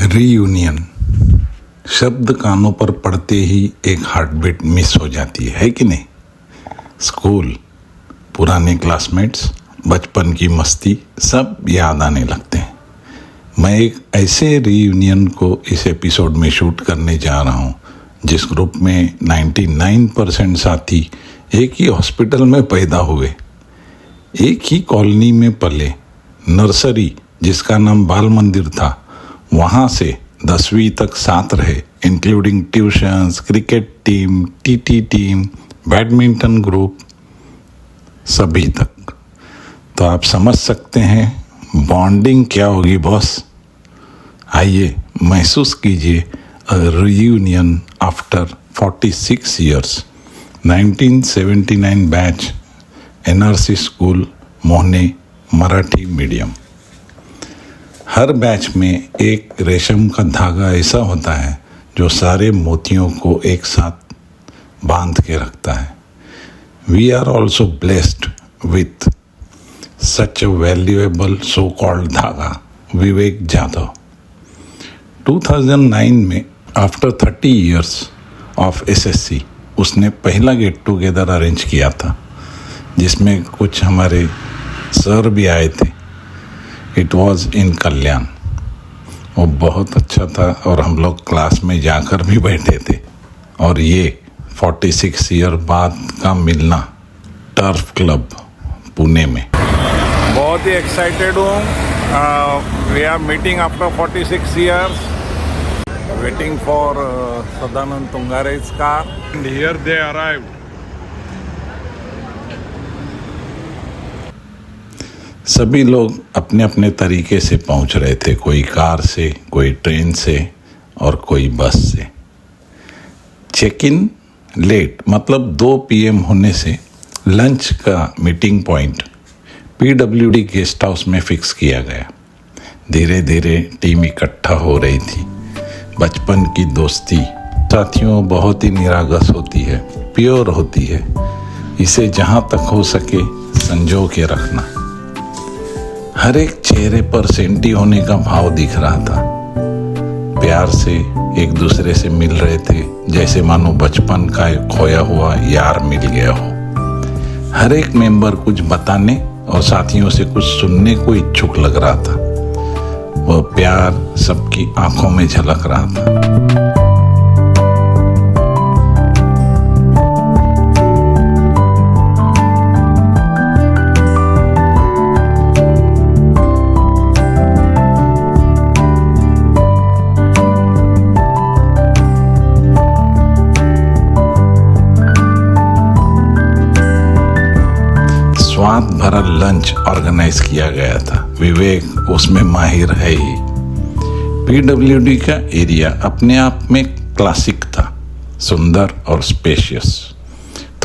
Reunion शब्द कानों पर पड़ते ही एक हार्टबीट मिस हो जाती है कि नहीं। स्कूल, पुराने क्लासमेट्स, बचपन की मस्ती सब याद आने लगते हैं। मैं एक ऐसे रीयूनियन को इस एपिसोड में शूट करने जा रहा हूँ जिस ग्रुप में 99% साथी एक ही हॉस्पिटल में पैदा हुए, एक ही कॉलोनी में पले, नर्सरी जिसका नाम बाल मंदिर था वहाँ से 10वीं तक साथ रहे, including tuitions, cricket team, TT team, badminton group, सभी तक। तो आप समझ सकते हैं बॉन्डिंग क्या होगी बॉस। आइए महसूस कीजिए reunion after 46 years. 1979 batch, NRC school, मोहने, मराठी मीडियम। हर बैच में एक रेशम का धागा ऐसा होता है जो सारे मोतियों को एक साथ बांध के रखता है। We are also blessed with such a valuable so called dhaga, Vivek Jadhav. 2009 में आफ्टर 30 ईयर्स ऑफ एसएससी उसने पहला गेट टुगेदर अरेंज किया था जिसमें कुछ हमारे सर भी आए थे। इट वॉज इन कल्याण। वो बहुत अच्छा था और हम लोग क्लास में जाकर भी बैठे थे। और ये 46 ईयर बाद का मिलना टर्फ क्लब पुणे में। बहुत ही एक्साइटेड हूँ। We are meeting after 46 years, waiting for Sadanand Tungare's car and here they arrived. सभी लोग अपने अपने तरीके से पहुंच रहे थे, कोई कार से, कोई ट्रेन से और कोई बस से। चेक इन लेट मतलब 2 PM होने से लंच का meeting point PWD guest house में फिक्स किया गया। धीरे धीरे टीम इकट्ठा हो रही थी। बचपन की दोस्ती साथियों बहुत ही निरागस होती है, प्योर होती है। इसे जहाँ तक हो सके संजो के रखना। हर एक चेहरे पर सेंटी होने का भाव दिख रहा था। प्यार से एक दूसरे से मिल रहे थे जैसे मानो बचपन का एक खोया हुआ यार मिल गया हो। हर एक मेंबर कुछ बताने और साथियों से कुछ सुनने को इच्छुक लग रहा था। वह प्यार सबकी आंखों में झलक रहा था। स्वाद भरा लंच ऑर्गेनाइज किया गया था। विवेक उसमें माहिर है ही। PWD का एरिया अपने आप में क्लासिक था, सुंदर और स्पेशियस।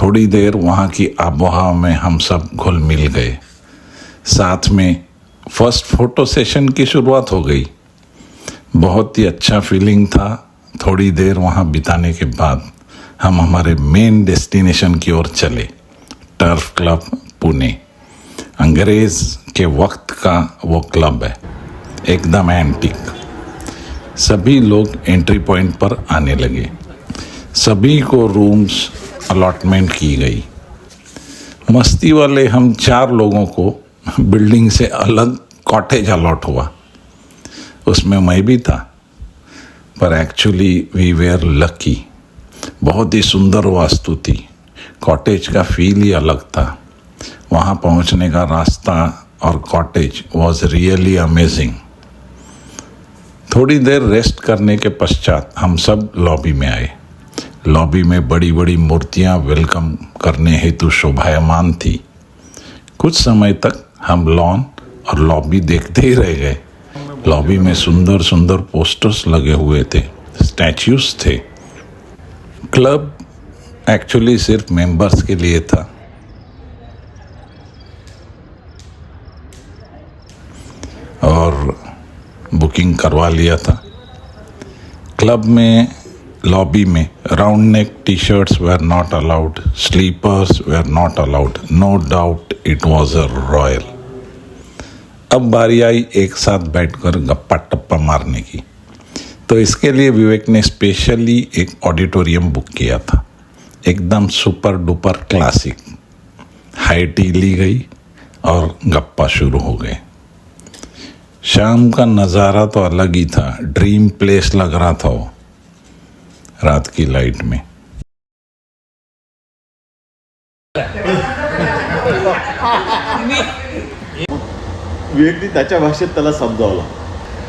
थोड़ी देर वहाँ की आबोहवा में हम सब घुल मिल गए। साथ में फर्स्ट फोटो सेशन की शुरुआत हो गई। बहुत ही अच्छा फीलिंग था। थोड़ी देर वहाँ बिताने के बाद हम हमारे मेन डेस्टिनेशन की ओर चले, टर्फ क्लब पुणे। अंग्रेज के वक्त का वो क्लब है, एकदम एंटीक। सभी लोग एंट्री पॉइंट पर आने लगे। सभी को रूम्स अलॉटमेंट की गई। मस्ती वाले हम 4 लोगों को बिल्डिंग से अलग कॉटेज अलॉट हुआ। उसमें मैं भी था, पर एक्चुअली वी वेयर लकी। बहुत ही सुंदर वास्तु थी। कॉटेज का फील ही अलग था। वहाँ पहुँचने का रास्ता और कॉटेज वॉज रियली अमेजिंग। थोड़ी देर रेस्ट करने के पश्चात हम सब लॉबी में आए। लॉबी में बड़ी बड़ी मूर्तियाँ वेलकम करने हेतु शोभायमान थी। कुछ समय तक हम लॉन और लॉबी देखते ही रह गए। लॉबी में सुंदर सुंदर पोस्टर्स लगे हुए थे, स्टैच्यूज थे। क्लब एक्चुअली सिर्फ मेंबर्स के लिए था। और बुकिंग करवा लिया था। क्लब में लॉबी में round neck t-shirts were not allowed, slippers were not allowed. No doubt it was a royal. अब बारी आई एक साथ बैठकर गप्पा टप्पा मारने की। तो इसके लिए विवेक ने स्पेशली एक ऑडिटोरियम बुक किया था, एकदम super duper classic. High tea ली गई और गप्पा शुरू हो गए। शाम का नज़ारा तो अलग ही था, ड्रीम प्लेस लग रहा था वो रात की लाइट में। विवेकने त्याच्या भाषेत त्याला समजावलं.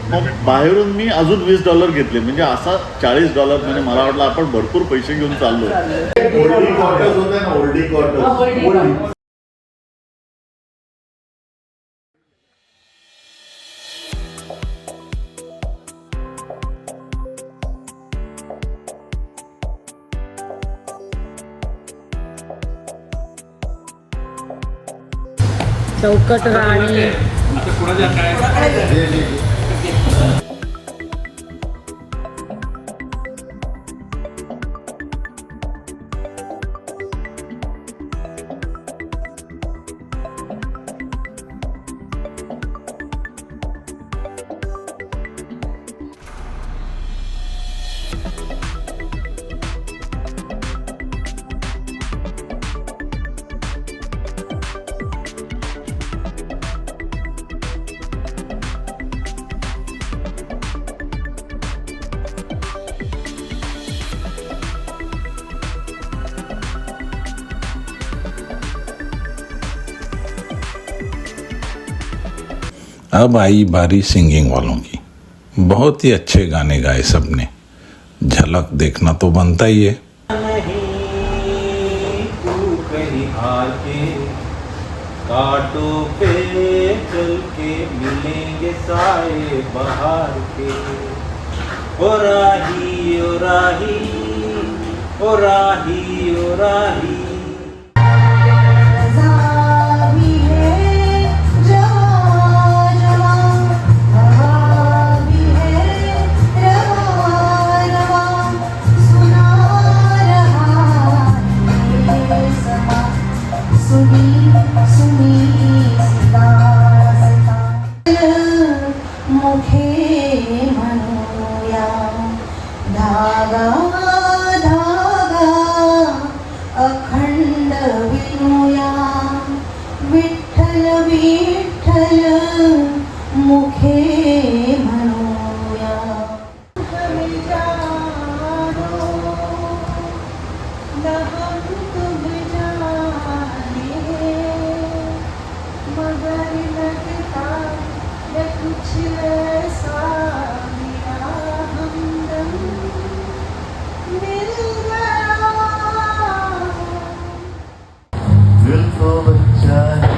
मग बाहेरून मी अजून $20 घेतले, म्हणजे असा $40 म्हणजे मला वाटलं आपण भरपूर पैसे घेऊन चाललो. ओल्डी क्वार्टर्स होते ना, ओल्डी क्वार्टर्स. चौकट राणी. अब आई बारी सिंगिंग वालों की। बहुत ही अच्छे गाने गाए सबने, झलक देखना तो बनता ही है। कांटों पे चल के मिलेंगे साए बहार के। ओ राही ओ राही ओ राही ओ राही। धागा धागा अखंड विणूया, विठ्ठल विठ्ठल मुखे म्हणूया. मगर लगता कुछ ऐसा दिल तो बच्चा है,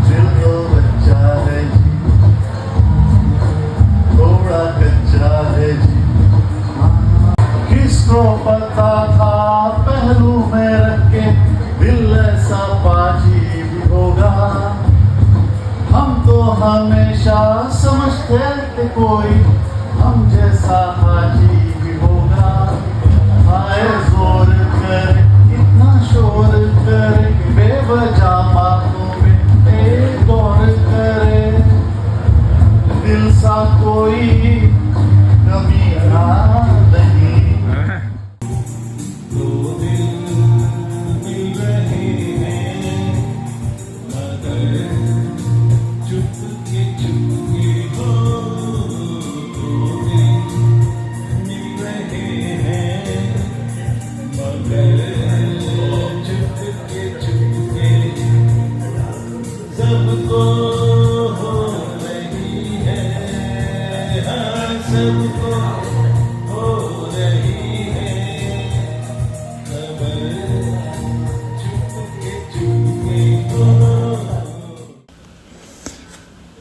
दिल तो बच्चा है जी, थोड़ा कच्चा है जी. किसको पता था पहलू में रख के दिल ऐसा पाजी भी होगा. हम तो हमेशा समझते थे कोई हम जैसा हाजी भी होगा. आए जोर कर इतना शोर कर बेवजह बातों में एक दौर करे. दिल सा कोई कमी नहीं.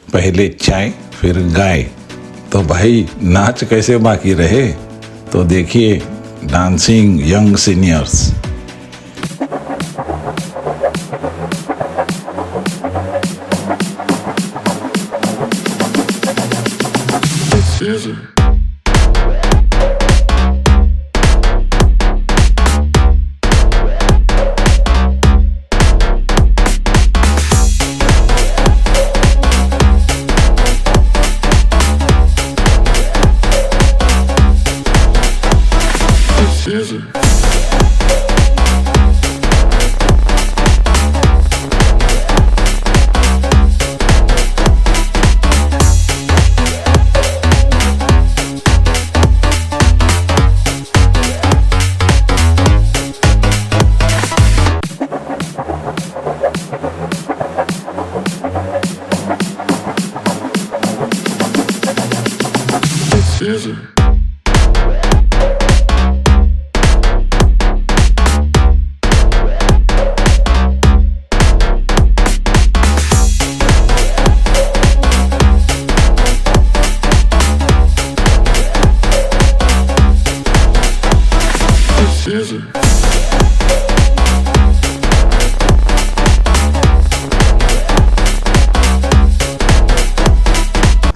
पहले चाय फिर गाय, तो भाई नाच कैसे बाकी रहे. तो देखिए डांसिंग यंग सीनियर्स.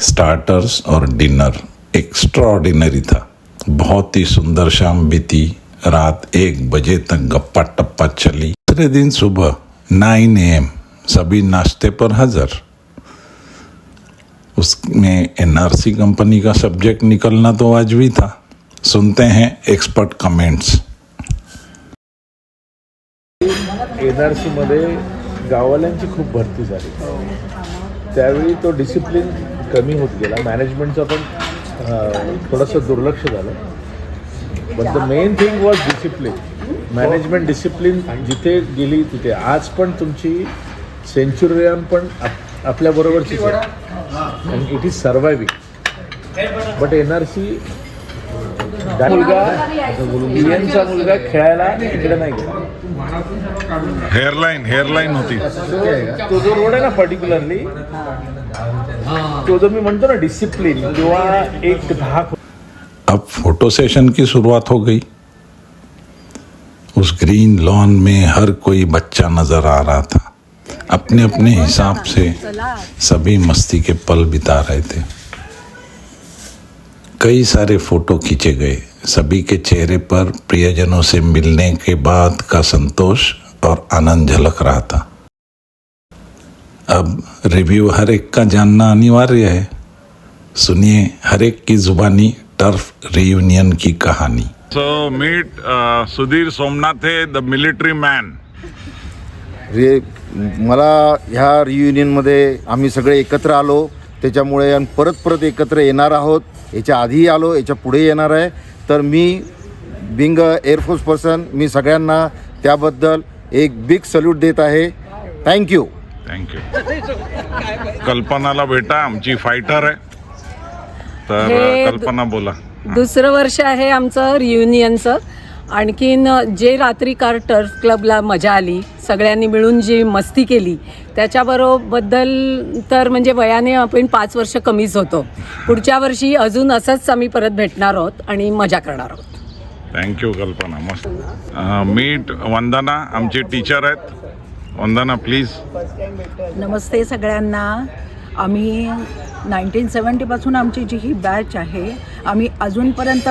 स्टार्टर्स और डिनर एक्स्ट्राऑर्डिनरी था। बहुत ही सुंदर शाम बीती। रात 1 बजे तक गप्पा टप्पा चली। दूसरे दिन सुबह 9 AM सभी नाश्ते पर हाजिर। उसमें NRC कंपनी का सब्जेक्ट निकलना तो आज भी था। सुनते हैं एक्सपर्ट कमेंट्स। NRC मध्ये गाववाल्यांची खूप भरती झाली, त्यावेळी तो डिसिप्लिन कमी होत गेला, मॅनेजमेंटचं पण थोडंसं दुर्लक्ष झालं. But the main thing was discipline. Management discipline जिथे गेली तिथे आज पण तुमची सेंचुरियन पण आपल्याबरोबरचीच आहे आणि इट इज सर्वायविंग. बट NRC मुलगा मुलगा खेळायला इकडे नाही गेला. हेअरलाईन होती. तो जो रोड आहे ना पर्टिक्युलरली, तो जो मी म्हणतो ना डिसिप्लिन किंवा एक धाक. अब फोटो सेशन की शुरुआत हो गई। उस ग्रीन लॉन में हर कोई बच्चा नजर आ रहा था। अपने अपने हिसाब से सभी मस्ती के पल बिता रहे थे। कई सारे फोटो खींचे गए। सभी के चेहरे पर प्रियजनों से मिलने के बाद का संतोष और आनंद झलक रहा था। अब रिव्यू हर एक का जानना अनिवार्य है। सुनिए हर एक की जुबानी टर्फ रियूनियन की कहानी। So meet Sudhir Somnathe, the military man. मला ह्या रियुनियनमध्ये आम्ही सगळे एकत्र आलो, त्याच्यामुळे आणि परत एकत्र येणार आहोत. याच्या आधीही आलो, याच्या पुढे येणार आहे. तर मी बिंग एअरफोर्स पर्सन मी सगळ्यांना त्याबद्दल एक बिग सल्यूट देत आहे. थँक्यू. कल्पनाला भेटा, आमची फायटर आहे. तर कल्पना बोला. दुसरं वर्ष आहे आमचं रियुनियनचं. आणखीन जे रात्री कार टर्फ क्लबला मजा आली, सगळ्यांनी मिळून जी मस्ती केली त्याच्याबरोबद्दल तर म्हणजे वयाने आपण 5 वर्ष कमीच होतो. पुढच्या वर्षी अजून असंच आम्ही परत भेटणार आहोत आणि मजा करणार आहोत. थँक्यू कल्पना, मस्त. मीट वंदना, आमची टीचर आहेत. वंदना प्लीज. नमस्ते सगळ्यांना. आम्ही 1970पासून आमची जी ही बॅच आहे, आम्ही अजूनपर्यंत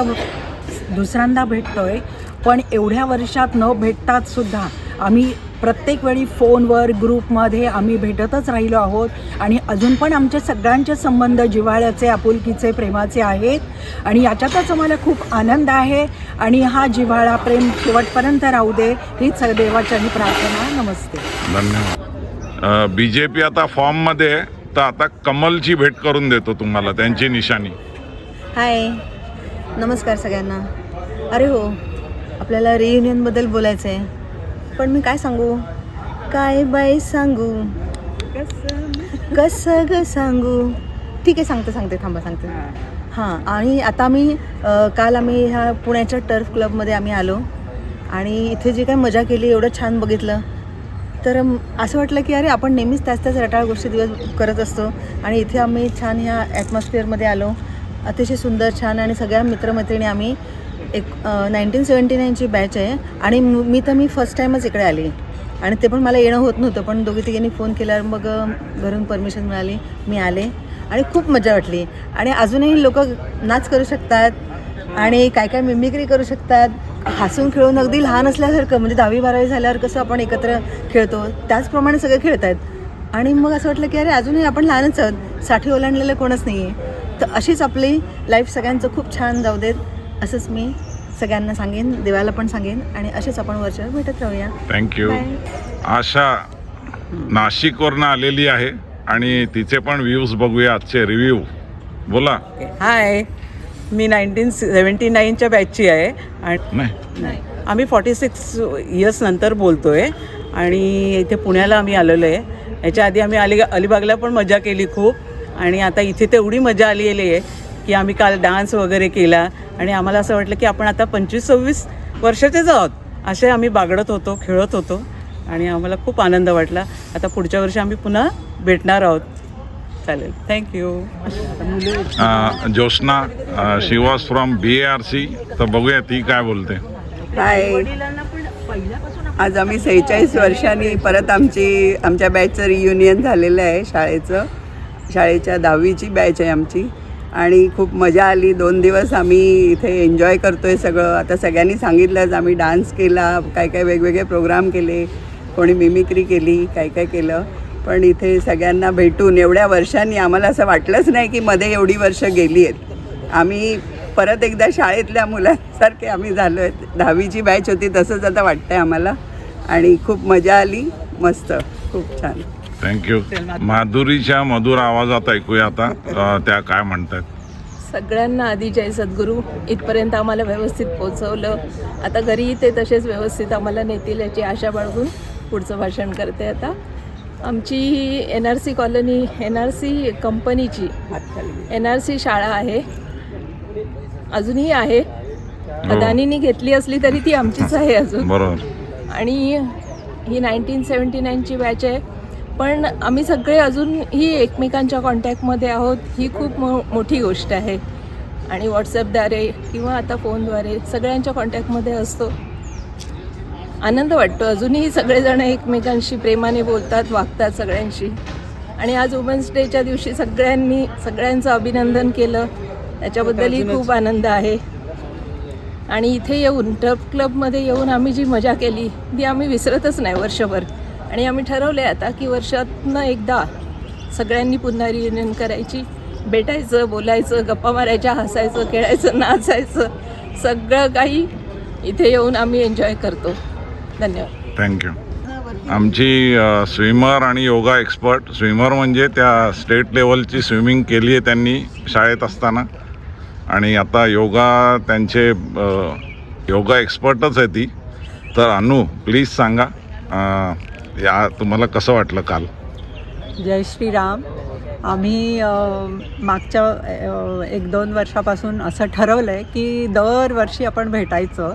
दुसऱ्यांदा भेटतो आहे. पण एवढ्या वर्षात न भेटतात सुद्धा आम्ही प्रत्येक वेळी फोनवर ग्रुपमध्ये आम्ही भेटतच राहिलो आहोत. आणि अजून पण आमचे सगळ्यांचे संबंध जिव्हाळ्याचे, आपुलकीचे, प्रेमाचे आहेत. आणि याच्यातच आम्हाला खूप आनंद आहे. आणि हा जिव्हाळा, प्रेम शेवटपर्यंत राहू दे हीच देवाची प्रार्थना. नमस्ते. धन्यवाद. BJP आता फॉर्ममध्ये आहे, तर आता कमलची भेट करून देतो तुम्हाला, त्यांची निशाणी. हाय, नमस्कार सगळ्यांना. अरे हो, आपल्याला रियुनियनबद्दल बोलायचं आहे. पण मी काय सांगू, काय बाई सांगू, कसं ग सांगू. ठीक आहे, सांगते थांबा सांगते. हां, आणि आता आम्ही काल आम्ही ह्या पुण्याच्या टर्फ क्लबमध्ये आम्ही आलो आणि इथे जी काय मजा केली, एवढं छान बघितलं, तर असं वाटलं की अरे आपण नेहमीच त्याच रटाळ गोष्टी दिवस करत असतो. आणि इथे आम्ही छान ह्या ॲटमॉस्फिअरमध्ये आलो. अतिशय सुंदर छान. आणि सगळ्या मित्रमैत्रिणी आम्ही एक 1979ची बॅच आहे. आणि मी फर्स्ट टाईमच इकडे आली आणि ते पण मला येणं होत नव्हतं. पण दोघी तिघींनी फोन केल्यावर मग घरून परमिशन मिळाली, मी आले आणि खूप मजा वाटली. आणि अजूनही लोक नाच करू शकतात आणि काय मिमिक्री करू शकतात, हसून खेळून अगदी लहान असल्यासारखं, म्हणजे 10वी-12वी झाल्यावर कसं आपण एकत्र खेळतो त्याचप्रमाणे सगळे खेळत आहेत. आणि मग असं वाटलं की अरे अजूनही आपण लहानच आहोत, 60 ओलांडलेलं कोणच नाही आहे. तर अशीच आपली लाईफ सगळ्यांचं खूप छान जाऊ देत असंच मी सगळ्यांना सांगेन, देवाला पण सांगेन. आणि असेच आपण वर्षभर भेटत राहूया. थँक्यू. आशा नाशिकवरनं आलेली आहे आणि तिचे पण व्ह्यूज बघूया, आजचे रिव्ह्यू. बोला. हाय, मी 1979च्या बॅचची आहे आणि आम्ही 46 इयर्स नंतर बोलतो आहे. आणि इथे पुण्याला आम्ही आलेलो आहे. याच्या आधी आम्ही अलिबागला पण मजा केली खूप. आणि आता इथे तेवढी मजा आलेली आहे की आम्ही काल डान्स वगैरे केला आणि आम्हाला असं वाटलं की आपण आता 25-26 वर्षाचेच आहोत. असे आम्ही बागडत होतो, खेळत होतो आणि आम्हाला खूप आनंद वाटला. आता पुढच्या वर्षी आम्ही पुन्हा भेटणार आहोत. चालेल, thank you. Jyotsna she was from BARC. तर बघूया ती काय बोलते. हाय, आज आम्ही 46 वर्षांनी परत आमच्या बॅचचं रियुनियन झालेलं आहे. शाळेच्या 10वीची बॅच आहे आमची आणि खूप मजा आली. 2 दिवस आम्ही इथे एन्जॉय करतो आहे सगळं. आता सगळ्यांनी सांगितलंच, आम्ही डान्स केला, काय वेगवेगळे प्रोग्राम केले, कोणी मिमिक्री केली, काय केलं. पण इथे सगळ्यांना भेटून एवढ्या वर्षांनी आम्हाला असं वाटलंच नाही की मध्ये एवढी वर्ष गेली आहेत. आम्ही परत एकदा शाळेतल्या मुलांसारखे आम्ही झालो आहे. 10वीची बॅच होती तसंच आता वाटतं आहे आम्हाला आणि खूप मजा आली. मस्त, खूप छान. थँक्यू. माधुरीच्या मधुर आवाजात ऐकूया आता त्या काय म्हणतात. सगळ्यांना आधी जय सद्गुरू. इथपर्यंत आम्हाला व्यवस्थित पोचवलं. आता घरी ते तसेच व्यवस्थित आम्हाला नेतील याची आशा बाळगून पुढचं भाषण करते. आता आमची ही NRC कॉलनी, NRC कंपनीची NRC शाळा आहे, अजूनही आहे. अदानीनी घेतली असली तरी ती आमचीच आहे अजून. बरोबर. आणि ही 1979ची बॅच आहे. पण आम्ही सगळे अजूनही एकमेकांच्या कॉन्टॅक्टमध्ये आहोत. ही खूप मोठी गोष्ट आहे. आणि व्हॉट्सॲपद्वारे किंवा आता फोनद्वारे सगळ्यांच्या कॉन्टॅक्टमध्ये असतो. आनंद वाटतो. अजूनही सगळेजण एकमेकांशी प्रेमाने बोलतात, वागतात सगळ्यांशी. आणि आज वुमन्स डेच्या दिवशी सगळ्यांचं अभिनंदन केलं, त्याच्याबद्दलही खूप आनंद आहे. आणि इथे येऊन टर्फ क्लबमध्ये येऊन आम्ही जी मजा केली ती आम्ही विसरतच नाही वर्षभर. आणि आम्ही ठरवलं आहे आता की वर्षातनं एकदा सगळ्यांनी पुन्हा रियुनियन करायची, भेटायचं, बोलायचं, गप्पा मारायच्या, हसायचं, खेळायचं, नाचायचं, सगळं काही इथे येऊन आम्ही एन्जॉय करतो. धन्यवाद. थँक्यू. आमची स्विमर आणि योगा एक्सपर्ट, स्विमर म्हणजे त्या स्टेट लेवलची स्विमिंग केली आहे त्यांनी शाळेत असताना आणि आता योगा त्यांचे योगा एक्सपर्टच आहे ती. तर अनु प्लीज सांगा तुम्हाला कसं वाटलं काल. जय श्रीराम. आम्ही मागच्या 1-2 वर्षापासून असं ठरवलं आहे की दरवर्षी आपण भेटायचं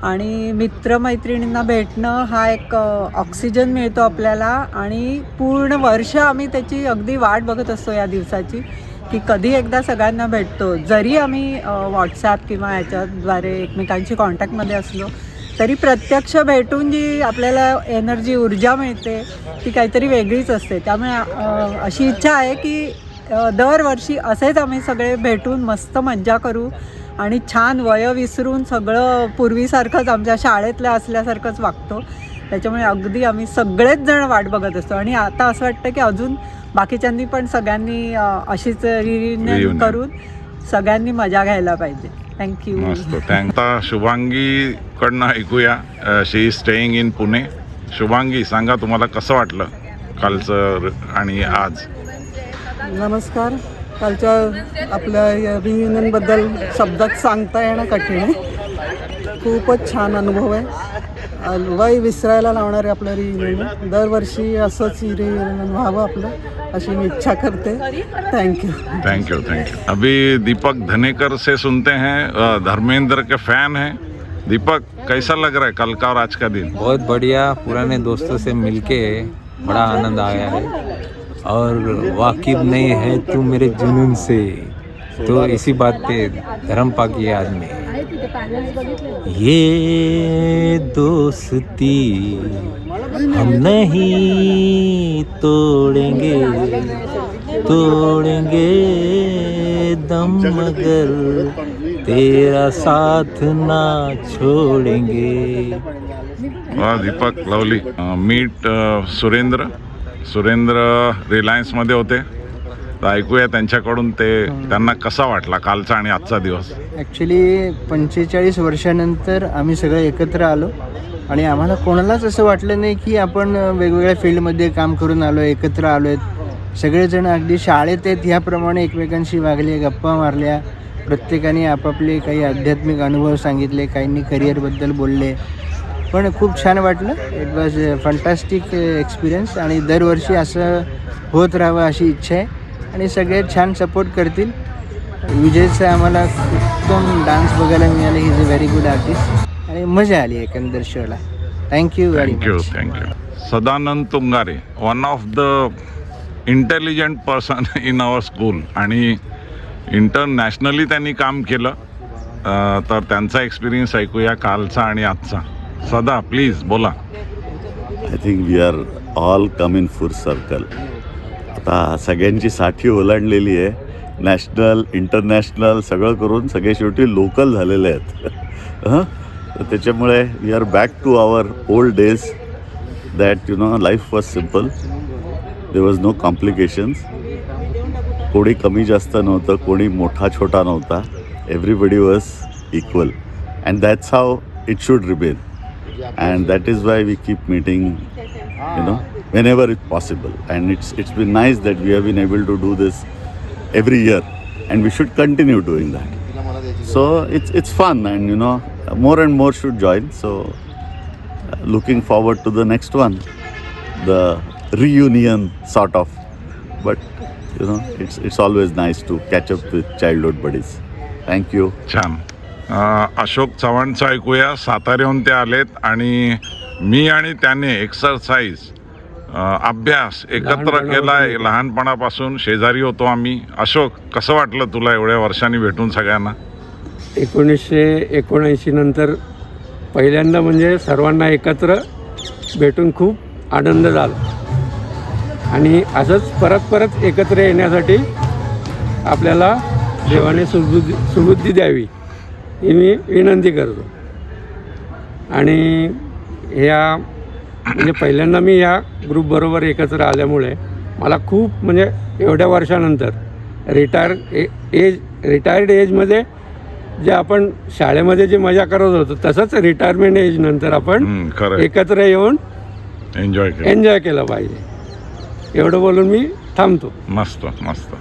आणि मित्रमैत्रिणींना भेटणं हा एक ऑक्सिजन मिळतो आपल्याला. आणि पूर्ण वर्ष आम्ही त्याची अगदी वाट बघत असतो या दिवसाची की कधी एकदा सगळ्यांना भेटतो. जरी आम्ही व्हॉट्सॲप किंवा ह्याच्याद्वारे एकमेकांशी कॉन्टॅक्टमध्ये असलो तरी प्रत्यक्ष भेटून जी आपल्याला एनर्जी, ऊर्जा मिळते ती काहीतरी वेगळीच असते. त्यामुळे अशी इच्छा आहे की दरवर्षी असेच आम्ही सगळे भेटून मस्त मज्जा करू आणि छान वय विसरून सगळं पूर्वीसारखंच आमच्या शाळेतल्या असल्यासारखंच वागतो. त्याच्यामुळे अगदी आम्ही सगळेच जण वाट बघत असतो. आणि आता असं वाटतं की अजून बाकीच्यांनी पण सगळ्यांनी अशीच रियुनियन करून सगळ्यांनी मजा घ्यायला पाहिजे. थँक्यू. मस्त. आता शुभांगीकडनं ऐकूया. She is staying in Pune. Shubhangi, सांगा तुम्हाला कसं वाटलं कालचं आणि आज. नमस्कार. कालच्या आपल्या रियुनियनबद्दल शब्दात सांगता येणं कठीण आहे. खूपच छान अनुभव आहे. वय विसरायला लावणारे आपलं रियुनियन. दरवर्षी असंच रियुनियन व्हावं आपलं अशी मी इच्छा करते. Thank you. अभी दीपक धनेकर से सुनते हैं. धर्मेंद्र के फैन हैं. दीपक, कैसा लग रहा है कल का और आज का दिन. बहुत बढ़िया. पुराने दोस्तों से मिलके बड़ा आनंद आया है और वाकिफ नहीं है तू मेरे जुनून से, तो इसी बात पे धर्मपा की याद में ये दोस्ती हम नहीं तोड़ेंगे दम मगर तेरा साथ ना छोड़ेंगे. वाह दीपक, लवली. मीट सुरेंद्र रिलायन्समध्ये होते. तर ऐकूया त्यांच्याकडून त्यांना कसा वाटला कालचा आणि आजचा दिवस. ॲक्च्युली 45 वर्षानंतर आम्ही सगळे एकत्र आलो आणि आम्हाला कोणालाच असं वाटलं नाही की आपण वेगवेगळ्या फील्डमध्ये काम करून आलो, एकत्र आलो आहेत. सगळेजण अगदी शाळेत आहेत ह्याप्रमाणे एकमेकांशी वागले, गप्पा मारल्या. प्रत्येकाने आपापले काही आध्यात्मिक अनुभव सांगितले, काहींनी करिअरबद्दल बोलले. पण खूप छान वाटलं. इट वॉज फंटास्टिक एक्सपिरियन्स आणि दरवर्षी असं होत राहावं अशी इच्छा आहे आणि सगळे छान सपोर्ट करतील. विजयचं आम्हाला उत्तम डान्स बघायला मिळाले. He is a very good artist आणि मजा आली एकंदर शोला. Thank you very much. Thank you. Sadanand Tungare, one of the intelligent person in our school आणि इंटरनॅशनली त्यांनी काम केलं. तर त्यांचा एक्सपिरियन्स ऐकूया कालचा आणि आजचा. सदा प्लीज बोला. I think we are all come in full circle. आता सगळ्यांची साठी ओलांडलेली आहे. नॅशनल इंटरनॅशनल सगळं करून सगळे शेवटी लोकल झालेले आहेत. तर त्याच्यामुळे we are back to our old days that life was simple. There was no complications. कोणी कमी जास्त नव्हतं, कोणी मोठा छोटा नव्हता. Everybody was equal and that's how it should remain. And that is why we keep meeting, whenever it's possible. And it's been nice that we have been able to do this every year, and we should continue doing that. So it's fun, and more and more should join. So looking forward to the next one, the reunion sort of. But it's always nice to catch up with childhood buddies. Thank you. छान. अशोक चव्हाणचं ऐकूया. साताऱ्याहून ते आलेत आणि मी आणि त्याने exercise अभ्यास एकत्र केलाय लहानपणापासून. शेजारी होतो आम्ही. अशोक, कसं वाटलं तुला एवढ्या वर्षांनी भेटून सगळ्यांना? 1979 नंतर पहिल्यांदा म्हणजे सर्वांना एकत्र भेटून खूप आनंद झाला आणि असंच परत परत एकत्र येण्यासाठी आपल्याला देवाने सुबुद्धी द्यावी ही मी विनंती करतो. आणि म्हणजे पहिल्यांदा मी या ग्रुपबरोबर एकत्र आल्यामुळे मला खूप म्हणजे एवढ्या वर्षानंतर रिटायर्ड एजमध्ये जे आपण शाळेमध्ये जी मजा करत होतो तसंच रिटायरमेंट एज नंतर आपण एकत्र येऊन एन्जॉय केलं पाहिजे. एवढं बोलून मी थांबतो. मस्त मस्त.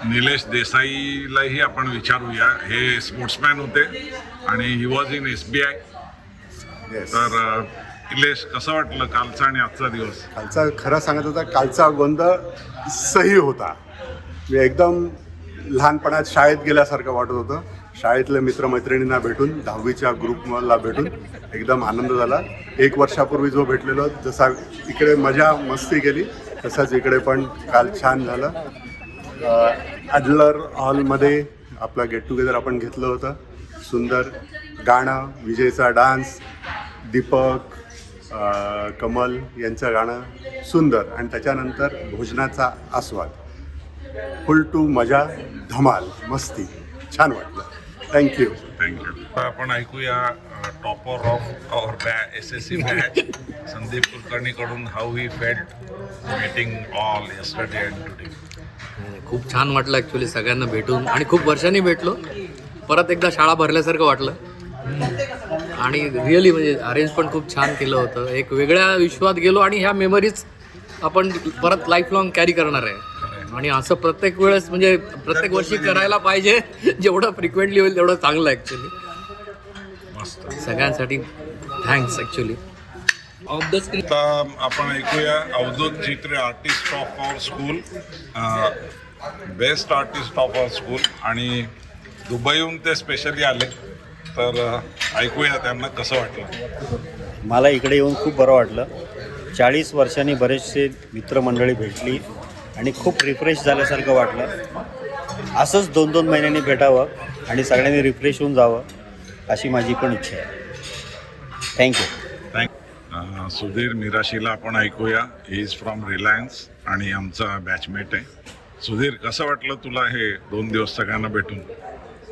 निलेश देसाईलाही आपण विचारूया. हे स्पोर्ट्समॅन होते आणि ही वॉज इन SBI. तर निलेश, कसं वाटलं कालचा आणि आजचा दिवस? कालचा खरं सांगत होता, कालचा गोंधळ सही होता. मी एकदम लहानपणात शाळेत गेल्यासारखं वाटत होतं. शाळेतल्या मित्रमैत्रिणींना भेटून, 10वीच्या ग्रुपला भेटून एकदम आनंद झाला. 1 वर्षापूर्वी जो भेटलेलो, जसा इकडे मजा मस्ती केली तसाच इकडे पण काल छान झालं. ॲडलर हॉलमध्ये आपला गेट टुगेदर आपण घेतलं होतं. सुंदर गाणं, विजयचा डान्स, दीपक, कमल यांचं गाणं सुंदर, आणि त्याच्यानंतर भोजनाचा आस्वाद. फुल टू मजा, धमाल, मस्ती, छान वाटलं. थँक्यू. आपण ऐकूया topper of our SSC batch Sandeep कुलकर्णीकडून. How he felt meeting all yesterday and today? खूप छान वाटलं ॲक्च्युली सगळ्यांना भेटून, आणि खूप वर्षांनी भेटलो. परत एकदा शाळा भरल्यासारखं वाटलं आणि रिअली म्हणजे अरेंज पण खूप छान केलं होतं. एक वेगळ्या विश्वात गेलो आणि ह्या मेमरीज आपण परत लाईफ लॉंग कॅरी करणार आहे. आणि असं प्रत्येक वेळेस म्हणजे प्रत्येक वर्षी करायला पाहिजे. जेवढं फ्रिक्वेंटली होईल तेवढं चांगलं ॲक्च्युली. सगळ्यांसाठी thanks actually. Off the screen आपण ऐकूया Avdhoot Chitre, artist of our school, best artist of our school. आणि दुबईहून ते स्पेशली आले. तर ऐकूया त्यांना कसं वाटलं. मला इकडे येऊन खूप बरं वाटलं. 40 वर्षांनी बरेचसे मित्रमंडळी भेटली आणि खूप रिफ्रेश झाल्यासारखं वाटलं. असंच 2-2 महिन्यांनी भेटावं आणि सगळ्यांनी रिफ्रेश होऊन जावं अशी माझी पण इच्छा आहे. थँक्यू. सुधीर मिराशीला आपण ऐकूया. ही इज फ्रॉम रिलायन्स आणि आमचा बॅचमेट आहे. सुधीर, कसं वाटलं तुला हे 2 दिवस सगळ्यांना भेटून?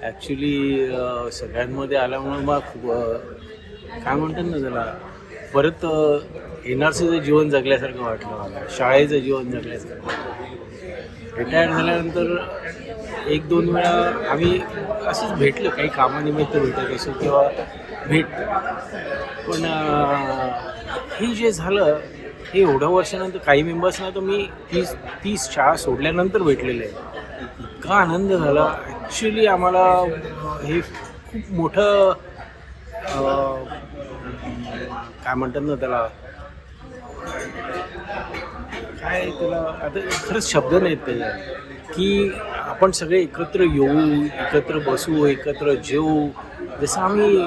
ॲक्च्युली सगळ्यांमध्ये आल्यामुळे मला खूप काय म्हणतात ना त्याला, परत NRCचं जीवन जगल्यासारखं वाटलं मला. शाळेचं जीवन जगल्यासारखं. रिटायर झाल्यानंतर 1-2 वेळा आम्ही असंच भेटलं, काही कामानिमित्त भेटत असो किंवा पण हे जे झालं हे एवढ्या वर्षानंतर, काही मेंबर्सना तर मी 30 शाळा सोडल्यानंतर भेटलेलं आहे. इतका आनंद झाला ॲक्च्युली. आम्हाला हे खूप मोठं काय म्हणतात ना त्याला, काय त्याला आता खरंच शब्द नाहीत त्याच्यात. की आपण सगळे एकत्र येऊ, एकत्र बसू, एकत्र जेवू. जसं आम्ही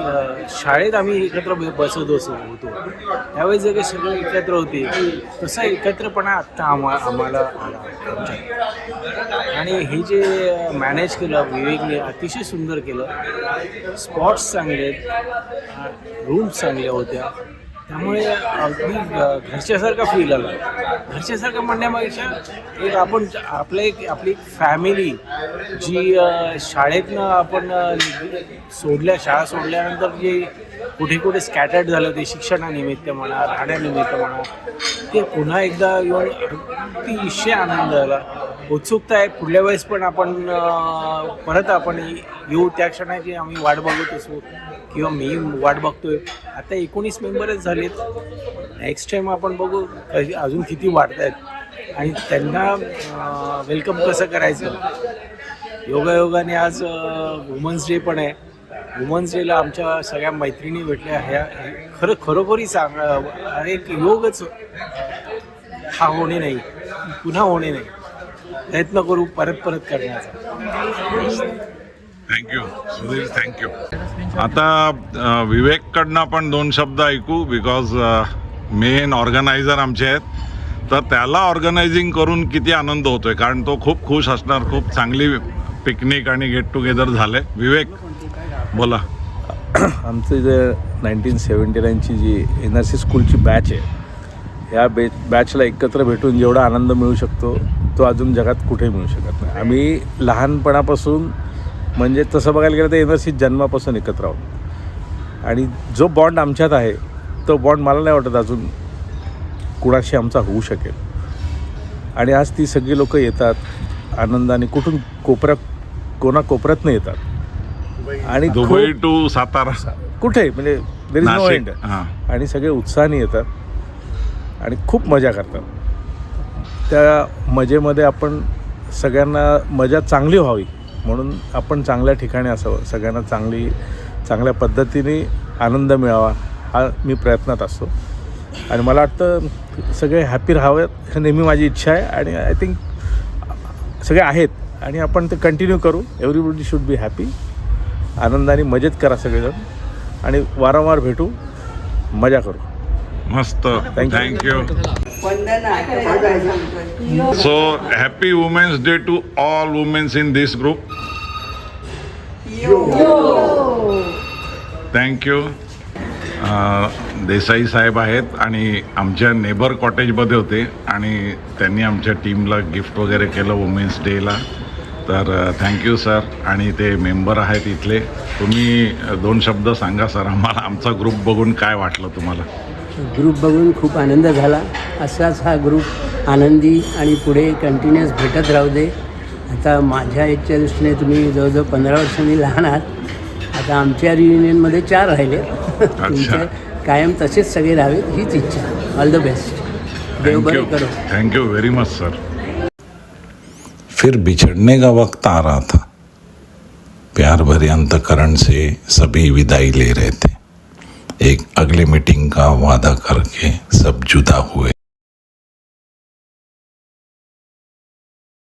शाळेत आम्ही एकत्र बसत होतो त्यावेळेस जे सगळे एकत्र होते तसा एकत्रपणा आत्ता आम्हाला आला आमच्यात. आणि हे जे मॅनेज केलं विवेकने अतिशय सुंदर केलं. स्पॉट्स चांगले आहेत, रूम्स चांगल्या होत्या, त्यामुळे अगदी घरच्यासारखा फील आला. घरच्यासारखं म्हणण्यापेक्षा एक आपण आपली फॅमिली जी शाळेतनं आपण शाळा सोडल्यानंतर जे कुठे कुठे स्कॅटर्ड झालं ते शिक्षणानिमित्त म्हणा, राहण्यानिमित्त म्हणा, ते पुन्हा एकदा येऊन अतिशय आनंद झाला. उत्सुकता आहे पुढल्या वेळेस पण आपण परत आपण येऊ, त्या क्षणाची आम्ही वाट बघत असू किंवा मी वाट बघतोय. आता 19 मेंबरच झालेत. नेक्स्ट टाईम आपण बघू अजून किती वाढत आहेत आणि त्यांना वेलकम कसं करायचं. योगायोगाने आज वुमन्स डे पण आहे. वुमन्स डेला आमच्या सगळ्या मैत्रिणी भेटल्या. ह्या खरोखरी एक योगच हा होणे नाही, पुन्हा होणे नाही. प्रयत्न करू परत करण्याचा. Thank you Sudhir, thank you. आता विवेककडनं पण 2 शब्द ऐकू, बिकॉज मेन ऑर्गनायझर आमचे आहेत. तर त्याला ऑर्गनायझिंग करून किती आनंद होतोय, कारण तो खूप खुश असणार. खूप चांगली पिकनिक आणि गेट टुगेदर झाले. विवेक बोला. आमचं जे 1979ची जी NRC स्कूलची बॅच आहे, ह्या बॅचला एकत्र भेटून जेवढा आनंद मिळू शकतो तो अजून जगात कुठेही मिळू शकत नाही. आम्ही लहानपणापासून म्हणजे तसं बघायला गेलं तर NRC जन्मापासून एकत्र आहोत आणि जो बॉन्ड आमच्यात आहे तो बॉन्ड मला नाही वाटत अजून कुणाशी आमचा होऊ शकेल. आणि आज ती सगळी लोकं येतात आनंदाने, कुठून कोपऱ्यातनं येतात आणि दुबई टू सातारा कुठे म्हणजे देर इज नो एंड. आणि सगळे उत्साहाने येतात आणि खूप मजा करतात. त्या मजेमध्ये आपण सगळ्यांना मजा चांगली व्हावी म्हणून आपण चांगल्या ठिकाणी असावं, सगळ्यांना चांगल्या पद्धतीने आनंद मिळावा हा मी प्रयत्नात असतो. आणि मला वाटतं सगळे हॅपी राहावेत हे नेहमी माझी इच्छा आहे आणि आय थिंक सगळे आहेत आणि आपण ते कंटिन्यू करू. Everybody should be happy. आनंदाने मजेत करा सगळेजण आणि वारंवार भेटू, मजा करू. मस्त, thank you. So happy women's day to all women's in this group. Thank you. Desai साहेब आहेत आणि आमच्या नेबर कॉटेजमध्ये होते आणि त्यांनी आमच्या टीमला गिफ्ट वगैरे केलं वुमेन्स डेला. तर थँक्यू सर. आणि ते मेंबर आहेत इथले. तुम्ही 2 शब्द सांगा सर आम्हाला, आमचा ग्रुप बघून काय वाटलं तुम्हाला? ग्रुप बघून खूप आनंद झाला. असाच हा ग्रुप आनंदी आणि पुढे कंटिन्युअस भेटत राहू दे. आता माझ्या एजच्या दृष्टीने तुम्ही जवळजवळ 15 वर्षांनी लहान आहात. आता आमच्या रियुनियनमध्ये 4 राहिले. तुमचे कायम तसेच सगळे राहावेत हीच इच्छा. All the best. देव बरं करो. Thank you very much sir. फिर बिछड़ने का वक्त आ रहा था. प्यार भरे अंतकरण से सभी विदाई ले रहे थे. एक अगली मीटिंग का वादा करके सब जुदा हुए.